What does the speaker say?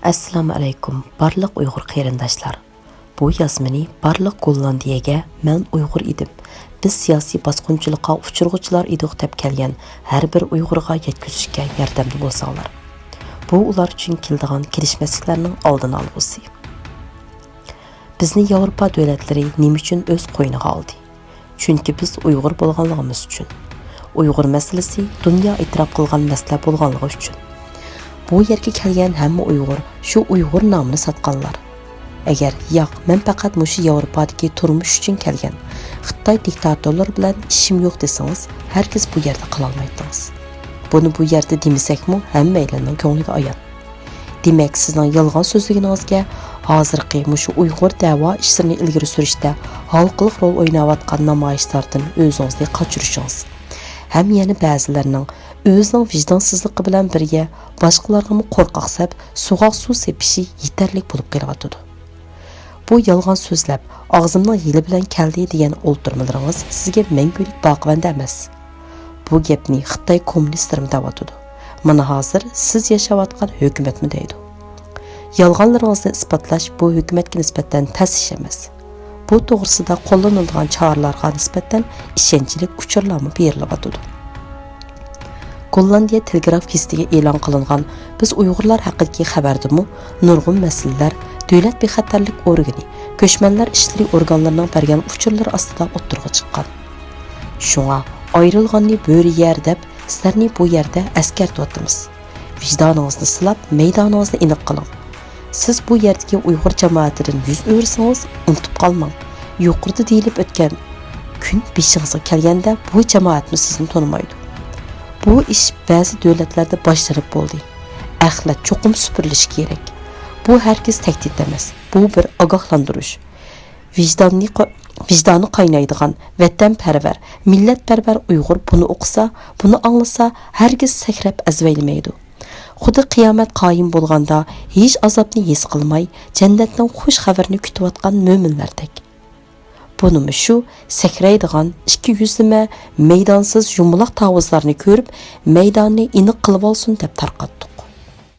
Assalomu alaykum, barliq Uyg'ur qarindoshlar. Bu yozmani barliq Gollandiyaga men Uyg'ur edim. Biz siyosiy bosqinchilikqa uchirg'uvchilar edik deb kelgan har bir Uyg'urga yetkazishga yordamchi bo'lsanglar. Bu ular uchun keladigan kelishmasliklarning oldini olgusi. Bizni Yevropa davlatlari nima uchun o'z qo'yniga oldi? Chunki biz Uyg'ur bo'lganligimiz uchun. Uyg'ur masalasi dunyo e'tirof qilgan masala bo'lganligi uchun. Bu yerga kelgan hamma Uyg'ur shu Uyg'ur nomini sotganlar. Agar yo'q, men faqat mushu Yevropadagi turmush uchun kelgan, Xitoy diktatorlari bilan ishim yo'q desangiz, hargiz bu yerda qila olmaydingiz. Buni bu yerda demasakmi, hammalarning ko'ngliga ayon. Demak, sizning yolg'on so'zligingizga hozirgi mushu Uyg'ur da'vo ishlarini ilgari surishda xalqlik rol o'ynayotgan namoyishlardan o'zingizni qochirishingiz. Ham yana ba'zilarning o'zining vijdonsizligi bilan birga boshqalarga qo'rqoq sab, sug'oq suv sepishi yetarli bo'lib qelyapti. Bu yolg'on so'zlab, og'zimning yili bilan keldi degan o'ltirmalaringiz sizga mangulik boqvanda emas. Bu gapni Xitoy kommunistlarim da'vatudi. Mana hozir siz yashayotgan hukumatmi deydi. Yolg'onlaringizni isbotlash bu hukumatga nisbatan tas ish emas. Bu to'g'risida qo'llanilgan choralarga nisbatan ishonchli uchurlarni beriladi. Gollandiya telegraf kestiga e'lon qilingan biz Uyg'urlar haqidagi xabardimi nurg'un masalalar davlat bexatarlik organi, ko'chmanlar ishlari organlarining bergan uchurlar ostida o'tirg'i chiqqan. Shunga ayrilganni bo'ri yer deb sizlarni bu yerda askartiyotimiz. Vijdoningizni silab, maydoningizni aniq qiling. Siz bu yerdagi Uyg'ur jamoatidan yuz o'rsangiz, unutib qolmang. Yuqorida deyilib o'tgan kun beshingizga kelganda bu jamoatni sizni tonimaydi. Bu ish ba'zi davlatlarda boshlanib bo'ldi. Axlat cho'qim supurilishi kerak. Bu hargiz tahdid emas. Bu bir ogohlantirish. Vijdoni qaynaydigan, vatanparvar, millatparvar Uyg'ur buni o'qisa, buni anglasa, hargiz sakrab azvaylamaydi. Xuddi qiyomat qoyim bo'lganda hech azobni his qilmay, jannatning xush xabarini kutayotgan mo'minlardek. Bunimi shu sakraydigan ikki yuzlama maydonsiz yumaloq tavuzlarni ko'rib, maydonni aniq qilib olsin deb tarqatdik.